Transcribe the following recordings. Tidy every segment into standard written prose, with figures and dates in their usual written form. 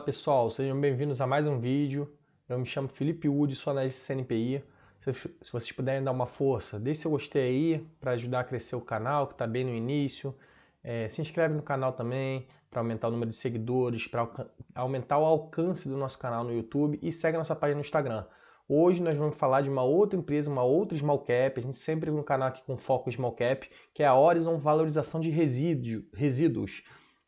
Fala pessoal, sejam bem-vindos a mais um vídeo. Eu me chamo Felipe Wood, sou analista CNPI. Se vocês puderem dar uma força, deixe seu gostei aí para ajudar a crescer o canal, que está bem no início. Se inscreve no canal também para aumentar o número de seguidores, para aumentar o alcance do nosso canal no YouTube e segue a nossa página no Instagram. Hoje nós vamos falar de uma outra empresa, uma outra small cap. A gente sempre no canal aqui com foco em small cap, que é a Horizon Valorização de Resíduos.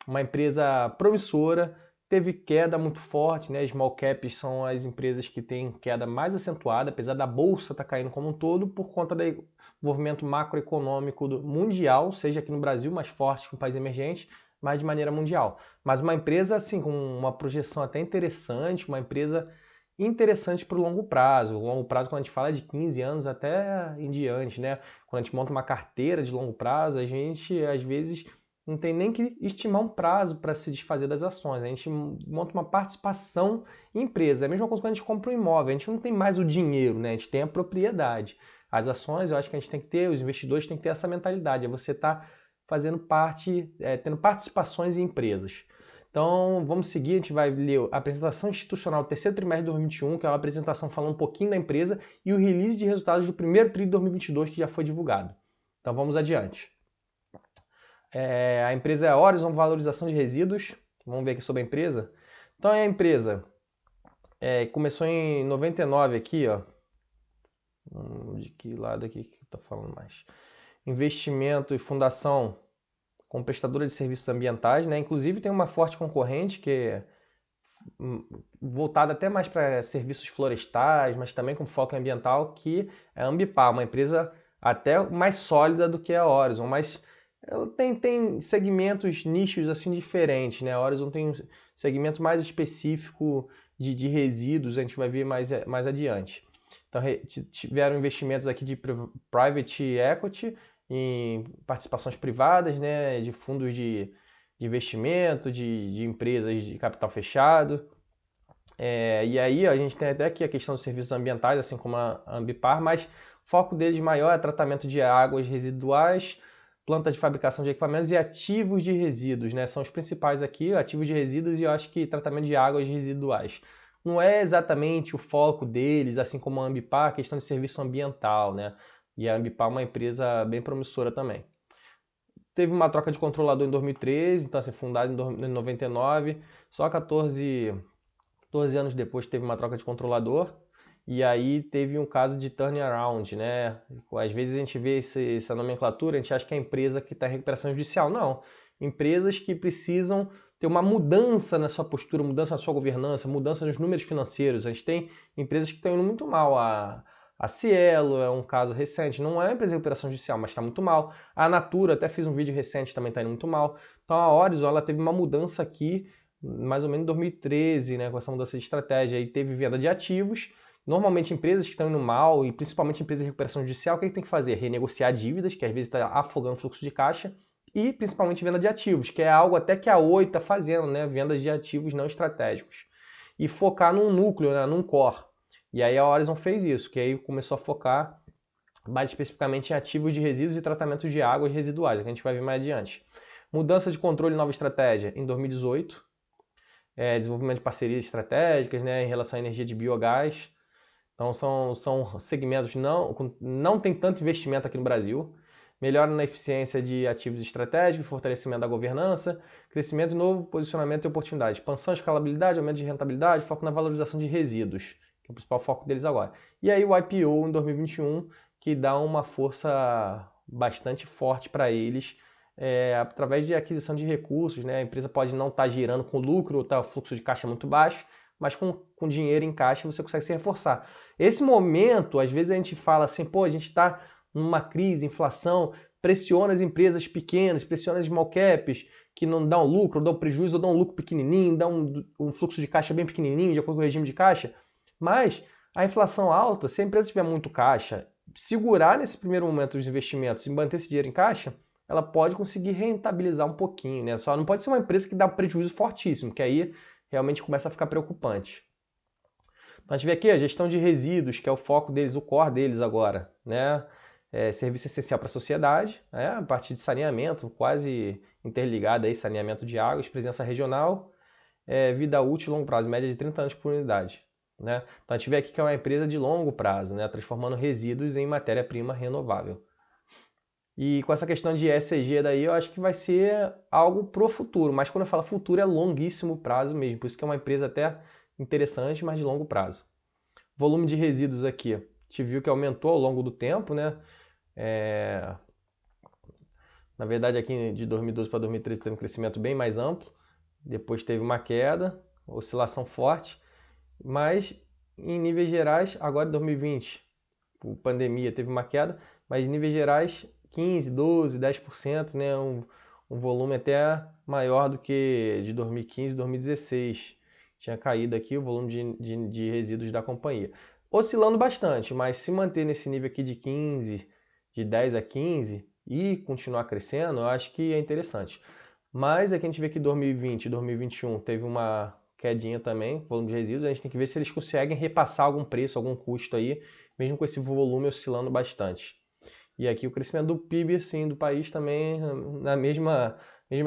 Uma empresa promissora, teve queda muito forte, né? Small caps são as empresas que têm queda mais acentuada, apesar da bolsa estar caindo como um todo, por conta do movimento macroeconômico mundial, seja aqui no Brasil mais forte que no país emergente, mas de maneira mundial. Mas uma empresa assim com uma projeção até interessante, uma empresa interessante para o longo prazo. O longo prazo, quando a gente fala de 15 anos até em diante, né? Quando a gente monta uma carteira de longo prazo, a gente às vezes não tem nem que estimar um prazo para se desfazer das ações. A gente monta uma participação em empresa. É a mesma coisa quando a gente compra um imóvel. A gente não tem mais o dinheiro, né? A gente tem a propriedade. As ações, eu acho que a gente tem que ter, os investidores têm que ter essa mentalidade. É você estar fazendo parte, tendo participações em empresas. Então, vamos seguir, a gente vai ler a apresentação institucional do terceiro trimestre de 2021, que é uma apresentação falando um pouquinho da empresa, e o release de resultados do primeiro tri de 2022, que já foi divulgado. Então, vamos adiante. A empresa é a Horizon Valorização de Resíduos. Vamos ver aqui sobre a empresa. Então, a empresa começou em 99 aqui, ó. De que lado aqui que está falando mais? Investimento e fundação com prestadora de serviços ambientais, né? Inclusive tem uma forte concorrente que é voltada até mais para serviços florestais, mas também com foco ambiental, que é a Ambipar, uma empresa até mais sólida do que a Horizon, mas ela tem segmentos, nichos assim diferentes, né? A Horizon tem um segmento mais específico de resíduos, a gente vai ver mais adiante. Então tiveram investimentos aqui de private equity em participações privadas, né? De fundos de investimento, de empresas de capital fechado. E aí a gente tem até aqui a questão dos serviços ambientais, assim como a Ambipar, mas o foco deles maior é tratamento de águas residuais, planta de fabricação de equipamentos e ativos de resíduos, né? São os principais aqui, ativos de resíduos e eu acho que tratamento de águas residuais. Não é exatamente o foco deles, assim como a Ambipar, a questão de serviço ambiental, né? E a Ambipar é uma empresa bem promissora também. Teve uma troca de controlador em 2013, então assim, fundada em 99, só 14 anos depois teve uma troca de controlador e aí teve um caso de turnaround, né? Às vezes a gente vê essa nomenclatura, a gente acha que é a empresa que está em recuperação judicial. Não, empresas que precisam ter uma mudança na sua postura, mudança na sua governança, mudança nos números financeiros. A gente tem empresas que estão indo muito mal. A Cielo é um caso recente, não é uma empresa de recuperação judicial, mas está muito mal. A Natura, até fiz um vídeo recente, também está indo muito mal. Então a Horizon ela teve uma mudança aqui mais ou menos em 2013, né, com essa mudança de estratégia, e teve venda de ativos. Normalmente empresas que estão indo mal, e principalmente empresas de recuperação judicial, o que tem que fazer? Renegociar dívidas, que às vezes está afogando o fluxo de caixa, e principalmente venda de ativos, que é algo até que a Oi está fazendo, né, vendas de ativos não estratégicos. E focar num núcleo, né, num core. E aí a Horizon fez isso, que aí começou a focar mais especificamente em ativos de resíduos e tratamentos de águas residuais, que a gente vai ver mais adiante. Mudança de controle e nova estratégia em 2018. Desenvolvimento de parcerias estratégicas, né, em relação à energia de biogás. Então são segmentos não tem tanto investimento aqui no Brasil. Melhora na eficiência de ativos estratégicos, fortalecimento da governança, crescimento, novo posicionamento e oportunidade, expansão, escalabilidade, aumento de rentabilidade, foco na valorização de resíduos, que é o principal foco deles agora. E aí o IPO em 2021, que dá uma força bastante forte para eles, através de aquisição de recursos, né? A empresa pode não estar girando com lucro ou estar fluxo de caixa muito baixo, mas com dinheiro em caixa você consegue se reforçar. Esse momento, às vezes a gente fala assim, pô, a gente está numa crise, inflação, pressiona as empresas pequenas, pressiona as small caps, que não dão lucro, ou dão prejuízo, ou dão lucro pequenininho, dão um fluxo de caixa bem pequenininho, de acordo com o regime de caixa. Mas a inflação alta, se a empresa tiver muito caixa, segurar nesse primeiro momento os investimentos e manter esse dinheiro em caixa, ela pode conseguir rentabilizar um pouquinho, né? Só não pode ser uma empresa que dá prejuízo fortíssimo, que aí realmente começa a ficar preocupante. Então a gente vê aqui a gestão de resíduos, que é o foco deles, o core deles agora, né? Serviço essencial para a sociedade, a partir de saneamento, quase interligado aí, saneamento de águas, presença regional, vida útil e longo prazo, média de 30 anos por unidade. Né? Então a gente vê aqui que é uma empresa de longo prazo, né? Transformando resíduos em matéria-prima renovável. E com essa questão de ESG daí, eu acho que vai ser algo pro futuro. Mas quando eu falo futuro, é longuíssimo prazo mesmo. Por isso que é uma empresa até interessante, mas de longo prazo. Volume de resíduos aqui, a gente viu que aumentou ao longo do tempo, né? Na verdade, aqui de 2012 para 2013 teve um crescimento bem mais amplo. Depois teve uma queda, oscilação forte. Mas em níveis gerais, agora em 2020, por pandemia, teve uma queda. Mas em níveis gerais, 15, 12, 10%, né? Um volume até maior do que de 2015 e 2016. Tinha caído aqui o volume de resíduos da companhia. Oscilando bastante, mas se manter nesse nível aqui de 15, de 10 a 15 e continuar crescendo, eu acho que é interessante. Mas aqui a gente vê que 2020 e 2021 teve uma quedinha também, volume de resíduos. A gente tem que ver se eles conseguem repassar algum preço, algum custo aí, mesmo com esse volume oscilando bastante. E aqui o crescimento do PIB, assim, do país também na mesma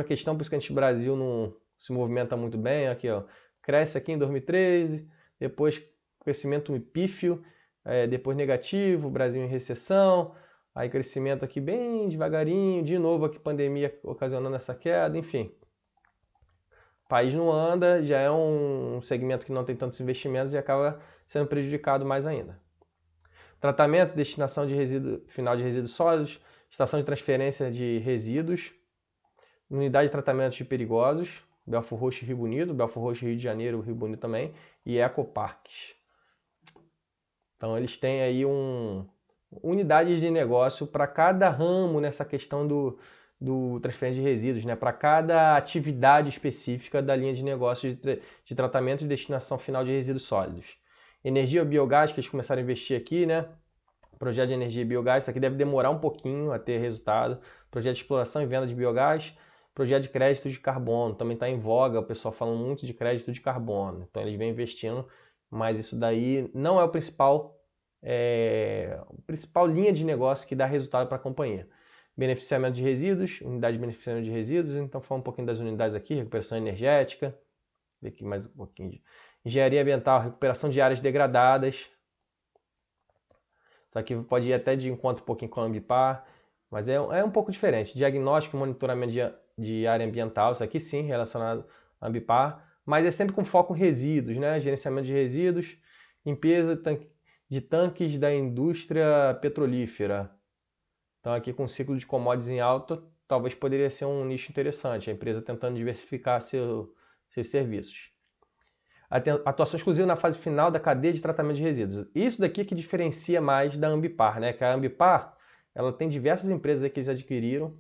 questão, por isso que a gente, Brasil, não se movimenta muito bem. Aqui, ó, cresce aqui em 2013, depois crescimento pífio, depois negativo, Brasil em recessão, aí crescimento aqui bem devagarinho, de novo aqui pandemia ocasionando essa queda, enfim. O país não anda, já é um segmento que não tem tantos investimentos e acaba sendo prejudicado mais ainda. Tratamento, destinação de resíduo final de resíduos sólidos, estação de transferência de resíduos, unidade de tratamento de perigosos, Belfor Roxo e Rio Bonito, Belfor Roxo, Rio de Janeiro, Rio Bonito também, e ecoparques. Então eles têm aí unidades de negócio para cada ramo nessa questão do transferência de resíduos, né? Para cada atividade específica da linha de negócio de tratamento e destinação final de resíduos sólidos. Energia ou biogás, que eles começaram a investir aqui, né? Projeto de energia e biogás, isso aqui deve demorar um pouquinho a ter resultado. Projeto de exploração e venda de biogás. Projeto de crédito de carbono, também está em voga, o pessoal falando muito de crédito de carbono. Então eles vêm investindo, mas isso daí não é a principal linha de negócio que dá resultado para a companhia. Beneficiamento de resíduos, unidade de beneficiamento de resíduos, então falando um pouquinho das unidades aqui, recuperação energética, ver aqui mais um pouquinho de engenharia ambiental, recuperação de áreas degradadas. Isso aqui pode ir até de encontro um pouquinho com a Ambipar, mas é um pouco diferente. Diagnóstico e monitoramento de área ambiental, isso aqui sim, relacionado à Ambipar, mas é sempre com foco em resíduos, né? Gerenciamento de resíduos, limpeza de tanques da indústria petrolífera. Então aqui com ciclo de commodities em alta, talvez poderia ser um nicho interessante, a empresa tentando diversificar seus serviços. Atuação exclusiva na fase final da cadeia de tratamento de resíduos. Isso daqui que diferencia mais da Ambipar, né? Que a Ambipar, ela tem diversas empresas que eles adquiriram.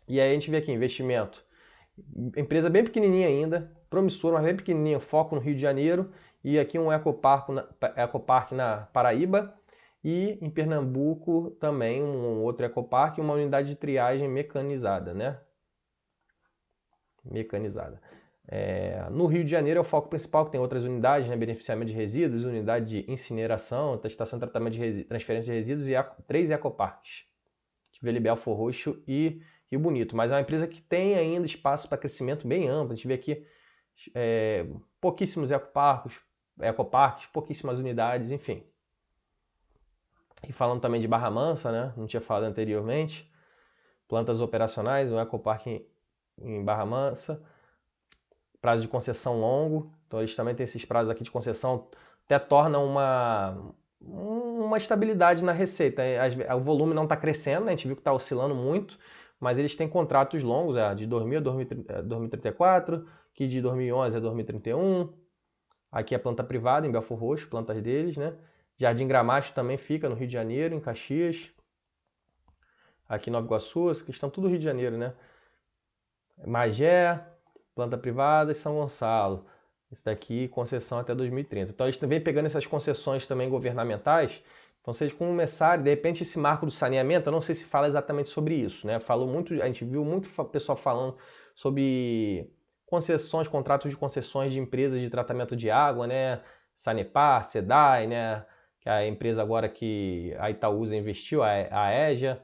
E aí a gente vê aqui, investimento. Empresa bem pequenininha ainda, promissora, mas bem pequenininha, foco no Rio de Janeiro. E aqui um ecoparque na Paraíba. E em Pernambuco também um outro ecoparque e uma unidade de triagem mecanizada, né? Mecanizada. No Rio de Janeiro é o foco principal, que tem outras unidades, né? Beneficiamento de resíduos, unidade de incineração, estação de tratamento de transferência de resíduos e 3 ecoparques. Vê Belfor Roxo e Rio Bonito. Mas é uma empresa que tem ainda espaço para crescimento bem amplo. A gente vê aqui pouquíssimos ecoparques, pouquíssimas unidades, enfim. E falando também de Barra Mansa, né? Não tinha falado anteriormente. Plantas operacionais, um ecoparque em Barra Mansa. Prazo de concessão longo, então eles também têm esses prazos aqui de concessão, até tornam uma estabilidade na receita. O volume não está crescendo, né? A gente viu que está oscilando muito, mas eles têm contratos longos, de 2000 a 2034, que de 2011 a 2031. Aqui é a planta privada, em Belfor Roxo, plantas deles, né? Jardim Gramacho também fica no Rio de Janeiro, em Caxias. Aqui em Nova Iguaçu, que estão tudo no Rio de Janeiro, né? Magé, planta privada e São Gonçalo. Isso daqui, concessão até 2030. Então, eles vêm pegando essas concessões também governamentais. Então, se eles começarem, de repente, esse marco do saneamento, eu não sei se fala exatamente sobre isso, né? A gente viu muito pessoal falando sobre concessões, contratos de concessões de empresas de tratamento de água, né? Sanepar, SEDAI, né? Que é a empresa agora que a Itaúsa investiu, a EJA.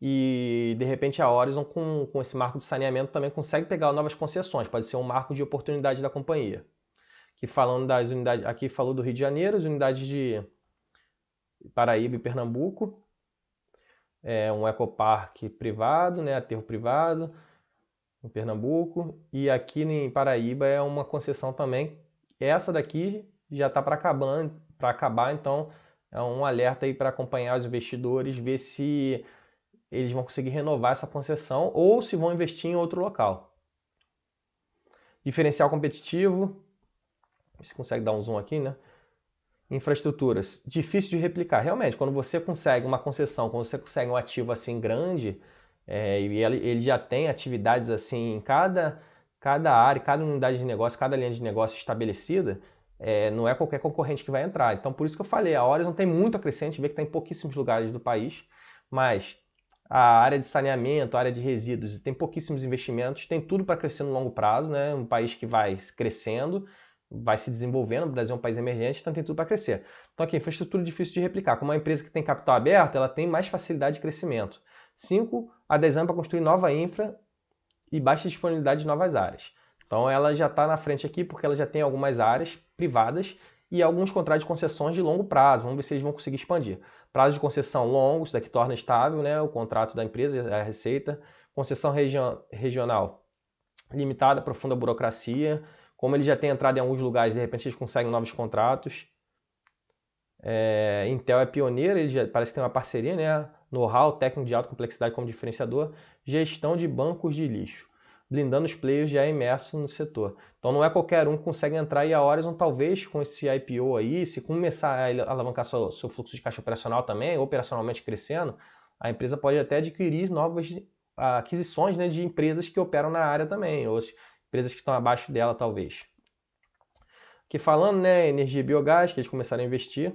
e de repente a Horizon com esse marco de saneamento também consegue pegar novas concessões, pode ser um marco de oportunidade da companhia. Aqui falando das unidades, aqui falou do Rio de Janeiro, as unidades de Paraíba e Pernambuco, um ecoparque privado, né, aterro privado em Pernambuco, e aqui em Paraíba é uma concessão também. Essa daqui já está para acabar, então é um alerta aí para acompanhar os investidores, ver se eles vão conseguir renovar essa concessão ou se vão investir em outro local. Diferencial competitivo, você consegue dar um zoom aqui, né? Infraestruturas, difícil de replicar. Realmente, quando você consegue uma concessão, quando você consegue um ativo assim grande, e ele já tem atividades assim em cada área, cada unidade de negócio, cada linha de negócio estabelecida, não é qualquer concorrente que vai entrar. Então, por isso que eu falei, a Horizon tem muito a crescer, a gente vê que está em pouquíssimos lugares do país, mas a área de saneamento, a área de resíduos, tem pouquíssimos investimentos, tem tudo para crescer no longo prazo, né? Um país que vai crescendo, vai se desenvolvendo, o Brasil é um país emergente, então tem tudo para crescer. Então aqui, infraestrutura difícil de replicar. Como uma empresa que tem capital aberto, ela tem mais facilidade de crescimento. 5 a 10 anos para construir nova infra e baixa disponibilidade de novas áreas. Então ela já está na frente aqui porque ela já tem algumas áreas privadas e alguns contratos de concessões de longo prazo. Vamos ver se eles vão conseguir expandir. Prazo de concessão longos, isso daqui torna estável, né, o contrato da empresa, a receita. Concessão regional limitada, profunda burocracia. Como ele já tem entrado em alguns lugares, de repente eles conseguem novos contratos. Intel é pioneira, ele já parece que tem uma parceria, né? Know-how, técnico de alta complexidade como diferenciador, gestão de bancos de lixo, blindando os players já imersos no setor. Então não é qualquer um que consegue entrar, e a Horizon talvez com esse IPO aí, se começar a alavancar seu fluxo de caixa operacional também, operacionalmente crescendo, a empresa pode até adquirir novas aquisições, né, de empresas que operam na área também, ou empresas que estão abaixo dela talvez. Aqui falando, né, energia e biogás, que eles começaram a investir.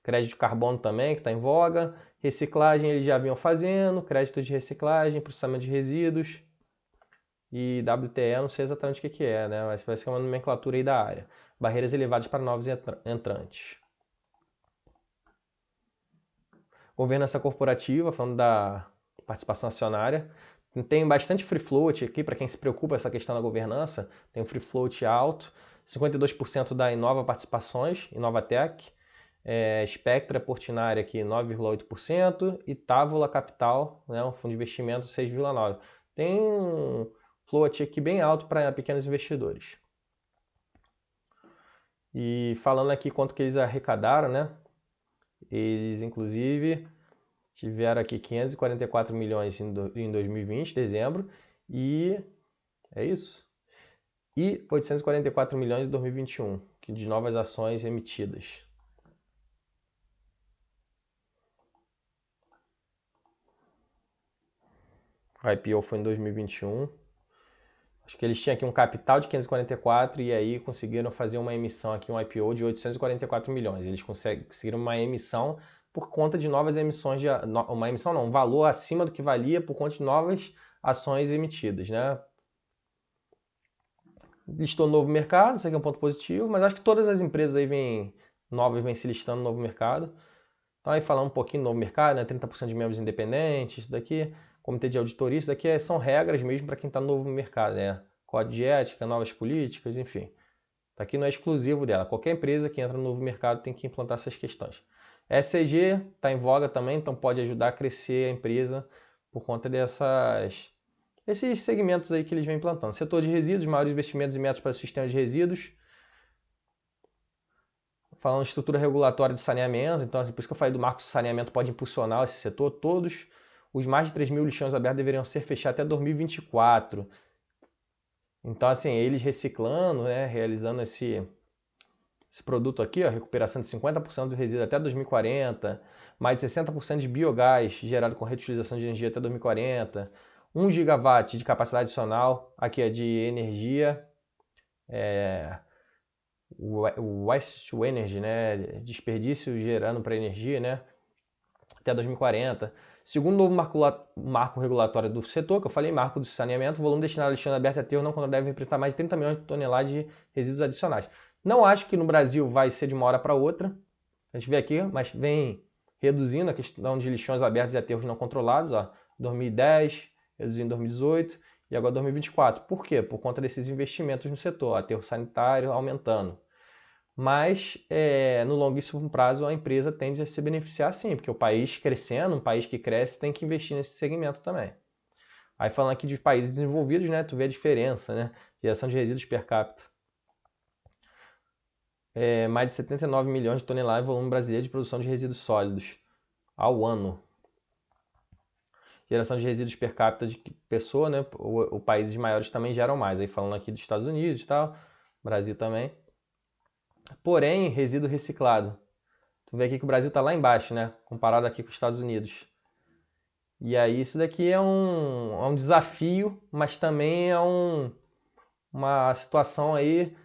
Crédito de carbono também, que está em voga. Reciclagem eles já vinham fazendo. Crédito de reciclagem, processamento de resíduos. E WTE, não sei exatamente o que é, né? Mas vai ser uma nomenclatura aí da área. Barreiras elevadas para novos entrantes. Governança corporativa, falando da participação acionária. Tem bastante free float aqui, para quem se preocupa com essa questão da governança. Tem um free float alto. 52% da Inova Participações, Inovatec. Spectra Portinari aqui 9,8% e Távola Capital, né, um fundo de investimento 6,9%. Tem um float aqui bem alto para pequenos investidores. E falando aqui quanto que eles arrecadaram, né? Eles inclusive tiveram aqui 544 milhões em 2020, dezembro, e é isso. E 844 milhões em 2021, de novas ações emitidas. O IPO foi em 2021. Acho que eles tinham aqui um capital de 544 e aí conseguiram fazer uma emissão aqui, um IPO de 844 milhões. Eles conseguiram uma emissão por conta de novas emissões, uma emissão não, um valor acima do que valia por conta de novas ações emitidas, né? Listou no novo mercado, isso aqui é um ponto positivo, mas acho que todas as empresas aí novas vêm se listando no novo mercado. Então aí falando um pouquinho do novo mercado, né? 30% de membros independentes, isso daqui, comitê de auditoria, isso daqui são regras mesmo para quem está no novo mercado, né? Código de ética, novas políticas, enfim. Isso aqui não é exclusivo dela. Qualquer empresa que entra no novo mercado tem que implantar essas questões. ESG está em voga também, então pode ajudar a crescer a empresa por conta desses segmentos aí que eles vêm implantando. Setor de resíduos, maiores investimentos e metas para o sistema de resíduos. Falando de estrutura regulatória do saneamento, então assim, por isso que eu falei do marco do saneamento pode impulsionar esse setor. Todos os mais de 3 mil lixões abertos deveriam ser fechados até 2024. Então assim, eles reciclando, né, realizando esse produto aqui, ó, recuperação de 50% do resíduo até 2040, mais de 60% de biogás gerado com reutilização de energia até 2040, 1 gigawatt de capacidade adicional, aqui é de energia, o waste to energy, né, desperdício gerando para energia, né, até 2040. Segundo o novo marco regulatório do setor, que eu falei, marco do saneamento, o volume destinado a lixão aberto a aterro não deve representar mais de 30 milhões de toneladas de resíduos adicionais. Não acho que no Brasil vai ser de uma hora para outra, a gente vê aqui, mas vem reduzindo a questão de lixões abertos e aterros não controlados, ó, 2010, reduzindo em 2018 e agora 2024. Por quê? Por conta desses investimentos no setor, aterro sanitário aumentando. Mas no longuíssimo prazo a empresa tende a se beneficiar sim, porque o país crescendo, um país que cresce tem que investir nesse segmento também. Aí falando aqui dos países desenvolvidos, né, tu vê a diferença, né? Geração de resíduos per capita. Mais de 79 milhões de toneladas de volume brasileiro de produção de resíduos sólidos ao ano. Geração de resíduos per capita de pessoa, né? Os países maiores também geram mais. Aí falando aqui dos Estados Unidos e tal, Brasil também. Porém, resíduo reciclado. Tu vê aqui que o Brasil está lá embaixo, né? Comparado aqui com os Estados Unidos. E aí isso daqui é um desafio, mas também é uma situação aí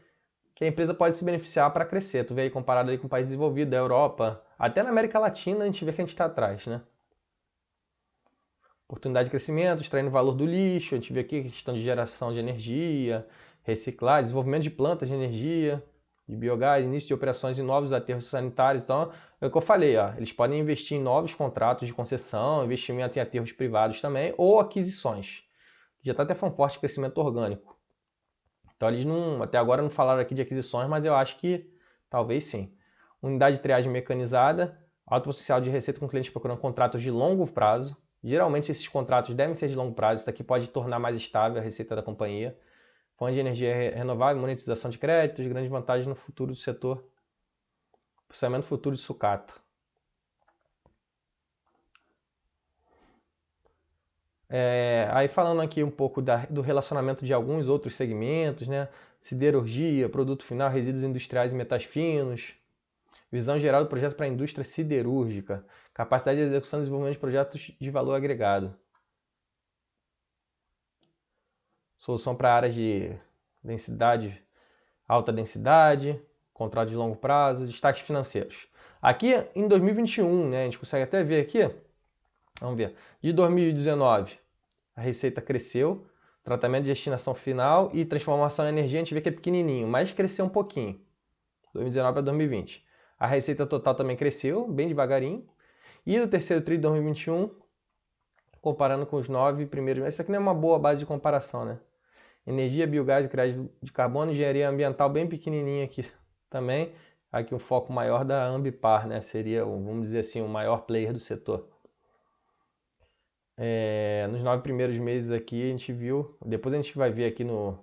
que a empresa pode se beneficiar para crescer. Tu vê aí comparado aí com o país desenvolvido, da Europa, até na América Latina a gente vê que a gente está atrás, né? Oportunidade de crescimento, extraindo valor do lixo, a gente vê aqui a questão de geração de energia, reciclar, desenvolvimento de plantas de energia, de biogás, início de operações de novos aterros sanitários. Então, é o que eu falei, ó, eles podem investir em novos contratos de concessão, investimento em aterros privados também, ou aquisições. Já está até falando forte de crescimento orgânico. Então, eles não, até agora não falaram aqui de aquisições, mas eu acho que talvez sim. Unidade de triagem mecanizada, alto potencial de receita com clientes procurando contratos de longo prazo. Geralmente esses contratos devem ser de longo prazo, isso daqui pode tornar mais estável a receita da companhia. Fonte de energia renovável, monetização de créditos, grandes vantagens no futuro do setor. Processamento futuro de sucata. Aí falando aqui um pouco do relacionamento de alguns outros segmentos, né? Siderurgia, produto final, resíduos industriais e metais finos. Visão geral do projeto para a indústria siderúrgica. Capacidade de execução e desenvolvimento de projetos de valor agregado. Solução para áreas de densidade, alta densidade, contrato de longo prazo, destaques financeiros. Aqui em 2021, né, a gente consegue até ver aqui, vamos ver, de 2019 a receita cresceu, tratamento de destinação final e transformação em energia a gente vê que é pequenininho, mas cresceu um pouquinho, 2019 para 2020. A receita total também cresceu, bem devagarinho, e no terceiro tri de 2021, comparando com os 9 primeiros meses, isso aqui não é uma boa base de comparação, né? Energia, biogás e crédito de carbono, engenharia ambiental bem pequenininha aqui também. Aqui um foco maior da Ambipar, né? Seria, vamos dizer assim, o maior player do setor. Nos 9 primeiros meses aqui a gente viu, depois a gente vai ver aqui no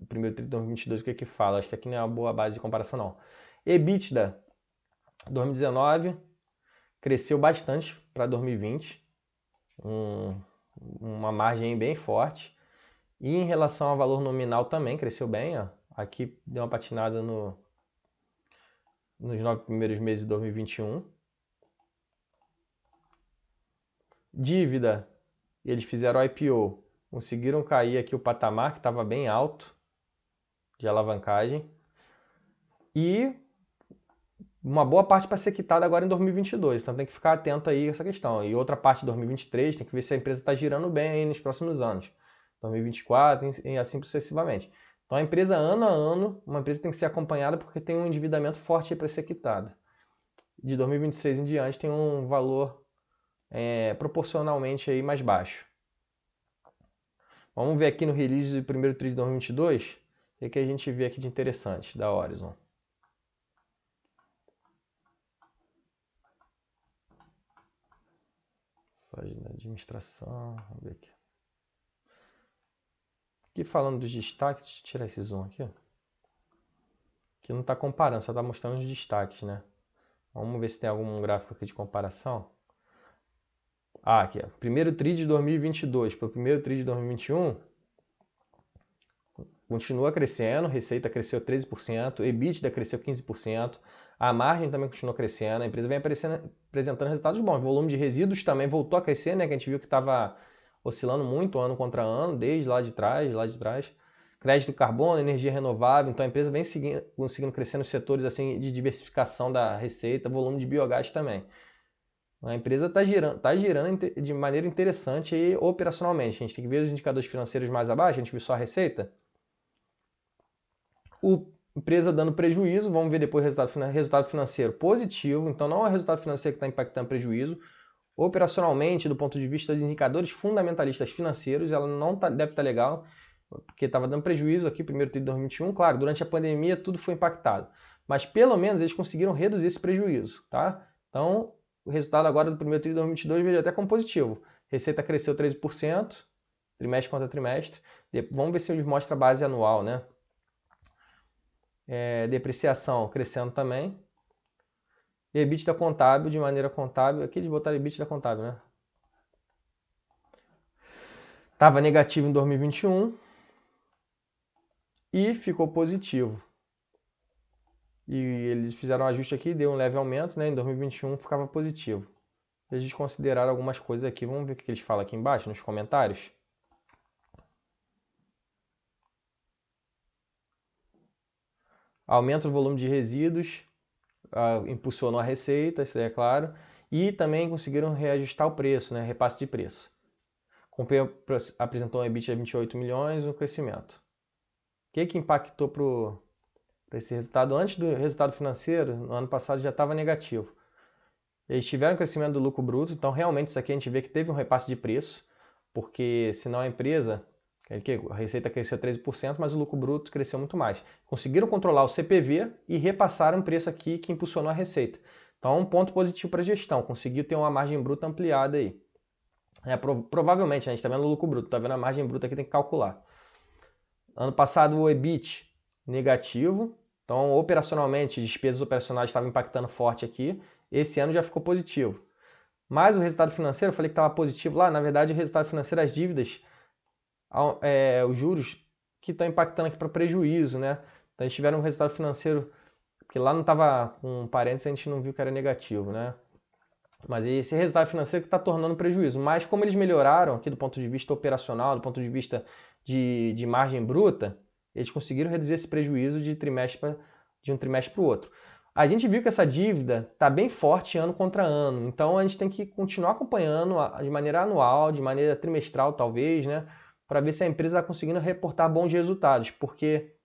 primeiro tri de 2022 o que é que fala. Acho que aqui não é uma boa base de comparação não. EBITDA 2019 cresceu bastante para 2020, uma margem bem forte. E em relação ao valor nominal também cresceu bem, ó. Aqui deu uma patinada nos 9 primeiros meses de 2021. Dívida, eles fizeram IPO, conseguiram cair aqui o patamar que estava bem alto de alavancagem. E uma boa parte para ser quitada agora em 2022, então tem que ficar atento aí a essa questão. E outra parte de 2023, tem que ver se a empresa está girando bem aí nos próximos anos. 2024 e assim sucessivamente. Então a empresa, ano a ano, uma empresa tem que ser acompanhada porque tem um endividamento forte para ser quitado. De 2026 em diante tem um valor proporcionalmente aí mais baixo. Vamos ver aqui no release do primeiro tri de 2022, o que a gente vê aqui de interessante da Horizon. Site da administração, vamos ver aqui. Aqui falando dos destaques, deixa eu tirar esse zoom aqui. Aqui não está comparando, só está mostrando os destaques, né? Vamos ver se tem algum gráfico aqui de comparação. Aqui, ó. Primeiro tri de 2022 para o primeiro tri de 2021, continua crescendo, receita cresceu 13%, EBITDA cresceu 15%, a margem também continua crescendo, a empresa vem apresentando resultados bons. O volume de resíduos também voltou a crescer, né? Que a gente viu que estava oscilando muito ano contra ano, desde lá de trás. Crédito de carbono, energia renovável, então a empresa vem conseguindo crescer nos setores assim, de diversificação da receita, volume de biogás também. A empresa está girando de maneira interessante e operacionalmente. A gente tem que ver os indicadores financeiros mais abaixo, a gente viu só a receita. O Empresa dando prejuízo, vamos ver depois o resultado financeiro positivo, então não é o resultado financeiro que está impactando prejuízo. Operacionalmente, do ponto de vista dos indicadores fundamentalistas financeiros, ela não deve estar legal, porque estava dando prejuízo aqui, primeiro TRI de 2021. Claro, durante a pandemia tudo foi impactado, mas pelo menos eles conseguiram reduzir esse prejuízo, tá? Então, o resultado agora do primeiro TRI de 2022 veio até como positivo. Receita cresceu 13%, trimestre contra trimestre. Vamos ver se eles mostram a base anual, né? Depreciação crescendo também. E EBITDA contábil, de maneira contábil, aqui eles botaram EBITDA contábil, né? Estava negativo em 2021 e ficou positivo. E eles fizeram um ajuste aqui, deu um leve aumento, né? Em 2021 ficava positivo. Eles consideraram algumas coisas aqui, vamos ver o que eles falam aqui embaixo, nos comentários. Aumenta o volume de resíduos, impulsionou a receita, isso é claro, e também conseguiram reajustar o preço, né? Repasse de preço. Companhia apresentou um EBITDA de 28 milhões, um crescimento. O que impactou para esse resultado? Antes do resultado financeiro, no ano passado já estava negativo. Eles tiveram crescimento do lucro bruto, então realmente isso aqui a gente vê que teve um repasse de preço, porque senão a empresa, a receita cresceu 13%, mas o lucro bruto cresceu muito mais. Conseguiram controlar o CPV e repassaram o preço aqui que impulsionou a receita. Então, um ponto positivo para a gestão, conseguiu ter uma margem bruta ampliada aí. Provavelmente, a gente está vendo o lucro bruto, está vendo a margem bruta aqui, tem que calcular. Ano passado o EBIT negativo, então operacionalmente, despesas operacionais estavam impactando forte aqui. Esse ano já ficou positivo. Mas o resultado financeiro, eu falei que estava positivo lá, na verdade o resultado financeiro, as dívidas, os juros que estão impactando aqui para prejuízo, né? Então eles tiveram um resultado financeiro, porque lá não estava com parênteses, a gente não viu que era negativo, né? Mas esse resultado financeiro que está tornando prejuízo. Mas como eles melhoraram aqui do ponto de vista operacional, do ponto de vista de margem bruta, eles conseguiram reduzir esse prejuízo de um trimestre para o outro. A gente viu que essa dívida está bem forte ano contra ano, então a gente tem que continuar acompanhando de maneira anual, de maneira trimestral talvez, né, para ver se a empresa está conseguindo reportar bons resultados, porque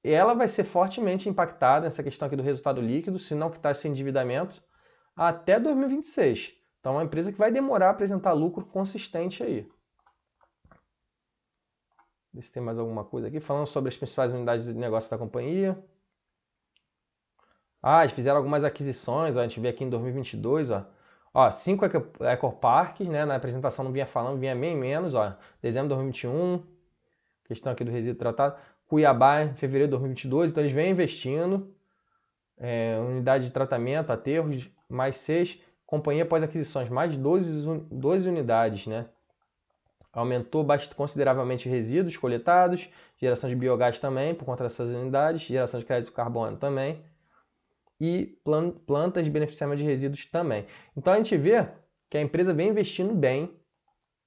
ela vai ser fortemente impactada nessa questão aqui do resultado líquido, se não quitar esse endividamento, até 2026. Então é uma empresa que vai demorar a apresentar lucro consistente aí. Ver se tem mais alguma coisa aqui. Falando sobre as principais unidades de negócio da companhia. Eles fizeram algumas aquisições, ó, a gente vê aqui em 2022, ó, 5 ecoparques, né, na apresentação não vinha falando, vinha bem menos, ó, dezembro de 2021, questão aqui do resíduo tratado, Cuiabá em fevereiro de 2022, então eles vêm investindo, unidade de tratamento, aterros, mais 6, companhia após aquisições, mais 12 unidades, né, aumentou consideravelmente resíduos coletados, geração de biogás também, por conta dessas unidades, geração de crédito de carbono também, e plantas de beneficiamento de resíduos também. Então a gente vê que a empresa vem investindo bem,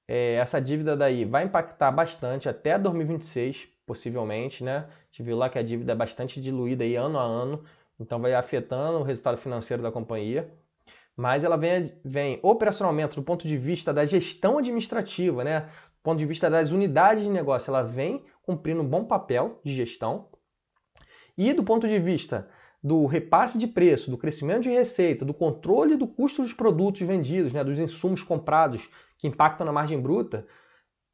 essa dívida daí vai impactar bastante até 2026, possivelmente, né? A gente viu lá que a dívida é bastante diluída aí ano a ano, então vai afetando o resultado financeiro da companhia. Mas ela vem operacionalmente, do ponto de vista da gestão administrativa, né? Do ponto de vista das unidades de negócio, ela vem cumprindo um bom papel de gestão. E do ponto de vista do repasse de preço, do crescimento de receita, do controle do custo dos produtos vendidos, né, dos insumos comprados que impactam na margem bruta,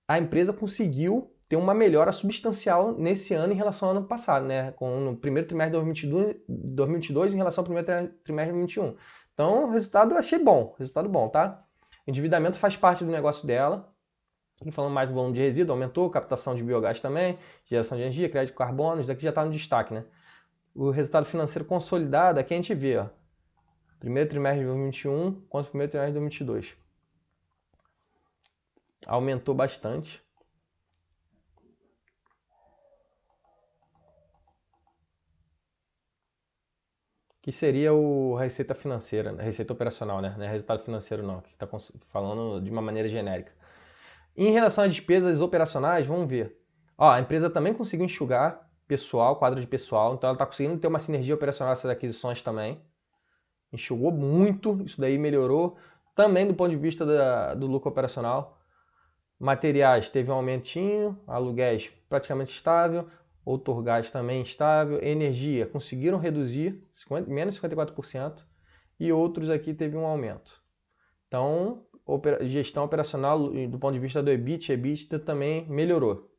a empresa conseguiu ter uma melhora substancial nesse ano em relação ao ano passado, né, no primeiro trimestre de 2022 em relação ao primeiro trimestre de 2021. Então, o resultado eu achei bom, resultado bom, tá? O endividamento faz parte do negócio dela. Aqui falando mais do volume de resíduo, aumentou, captação de biogás também, geração de energia, crédito de carbono, isso daqui já está no destaque, né? O resultado financeiro consolidado, aqui a gente vê, ó, primeiro trimestre de 2021 contra o primeiro trimestre de 2022. Aumentou bastante. Que seria a receita financeira, a receita operacional, né? Não é resultado financeiro não, que está falando de uma maneira genérica. Em relação às despesas operacionais, vamos ver. Ó, a empresa também conseguiu enxugar pessoal, quadro de pessoal, então ela está conseguindo ter uma sinergia operacional nessas aquisições também. Enxugou muito, isso daí melhorou. Também do ponto de vista do lucro operacional. Materiais teve um aumentinho, aluguéis praticamente estável. Outorgás também estável. Energia, conseguiram reduzir, menos 54%, e outros aqui teve um aumento. Então, gestão operacional do ponto de vista do EBITDA também melhorou.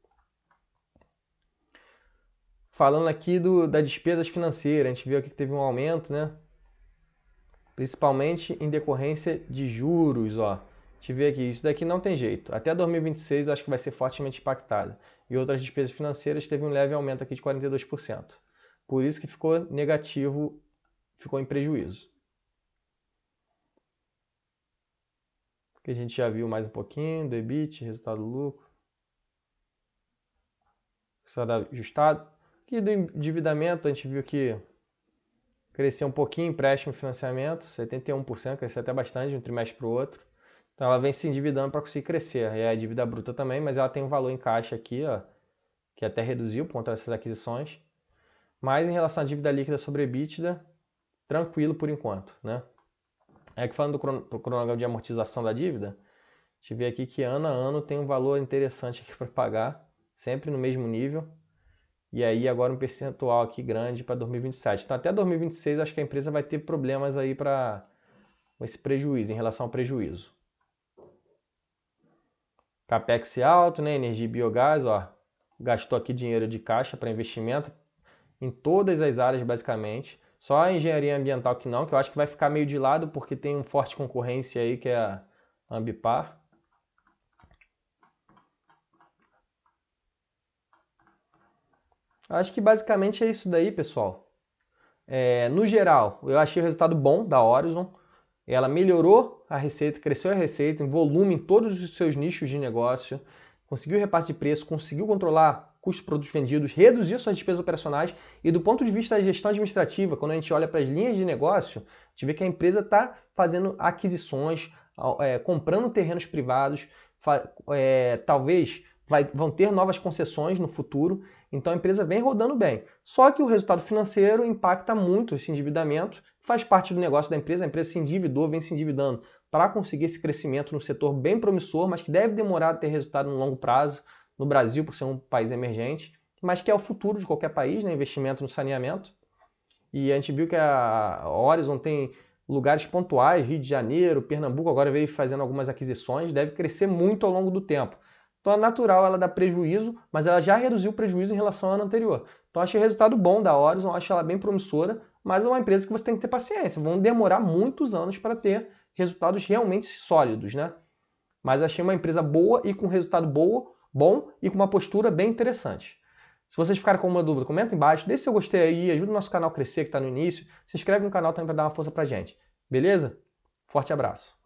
Falando aqui das despesas financeiras, a gente viu aqui que teve um aumento, né? Principalmente em decorrência de juros, ó. A gente vê aqui, isso daqui não tem jeito. Até 2026 eu acho que vai ser fortemente impactado. E outras despesas financeiras teve um leve aumento aqui de 42%. Por isso que ficou negativo, ficou em prejuízo. Que a gente já viu mais um pouquinho do EBIT, resultado do lucro. Resultado ajustado. Aqui do endividamento, a gente viu que cresceu um pouquinho, empréstimo e financiamento, 71%, cresceu até bastante de um trimestre para o outro. Então ela vem se endividando para conseguir crescer. E a dívida bruta também, mas ela tem um valor em caixa aqui, ó, que até reduziu por conta dessas aquisições. Mas em relação à dívida líquida sobre EBITDA, tranquilo por enquanto, né? É que falando do cronograma de amortização da dívida, a gente vê aqui que ano a ano tem um valor interessante aqui para pagar, sempre no mesmo nível. E aí agora um percentual aqui grande para 2027. Então até 2026 acho que a empresa vai ter problemas aí com esse prejuízo, em relação ao prejuízo. Capex alto, né? Energia e biogás, ó. Gastou aqui dinheiro de caixa para investimento em todas as áreas basicamente. Só a engenharia ambiental que não, que eu acho que vai ficar meio de lado porque tem uma forte concorrência aí que é a Ambipar. Acho que basicamente é isso daí, pessoal. No geral, eu achei o resultado bom da Horizon. Ela melhorou a receita, cresceu a receita em volume em todos os seus nichos de negócio, conseguiu repasse de preço, conseguiu controlar custos de produtos vendidos, reduziu suas despesas operacionais e do ponto de vista da gestão administrativa, quando a gente olha para as linhas de negócio, a gente vê que a empresa está fazendo aquisições, comprando terrenos privados, talvez vão ter novas concessões no futuro, então a empresa vem rodando bem. Só que o resultado financeiro impacta muito esse endividamento, faz parte do negócio da empresa, a empresa se endividou, vem se endividando para conseguir esse crescimento no setor bem promissor, mas que deve demorar a ter resultado no longo prazo no Brasil, por ser um país emergente, mas que é o futuro de qualquer país, né? Investimento no saneamento. E a gente viu que a Horizon tem lugares pontuais, Rio de Janeiro, Pernambuco, agora veio fazendo algumas aquisições, deve crescer muito ao longo do tempo. Então é natural ela dar prejuízo, mas ela já reduziu o prejuízo em relação ao ano anterior. Então achei o resultado bom da Horizon, acho ela bem promissora, mas é uma empresa que você tem que ter paciência. Vão demorar muitos anos para ter resultados realmente sólidos, né? Mas achei uma empresa boa e com resultado bom e com uma postura bem interessante. Se vocês ficarem com uma dúvida, comenta embaixo, deixe seu gostei aí, ajuda o nosso canal a crescer que está no início, se inscreve no canal também para dar uma força pra gente. Beleza? Forte abraço!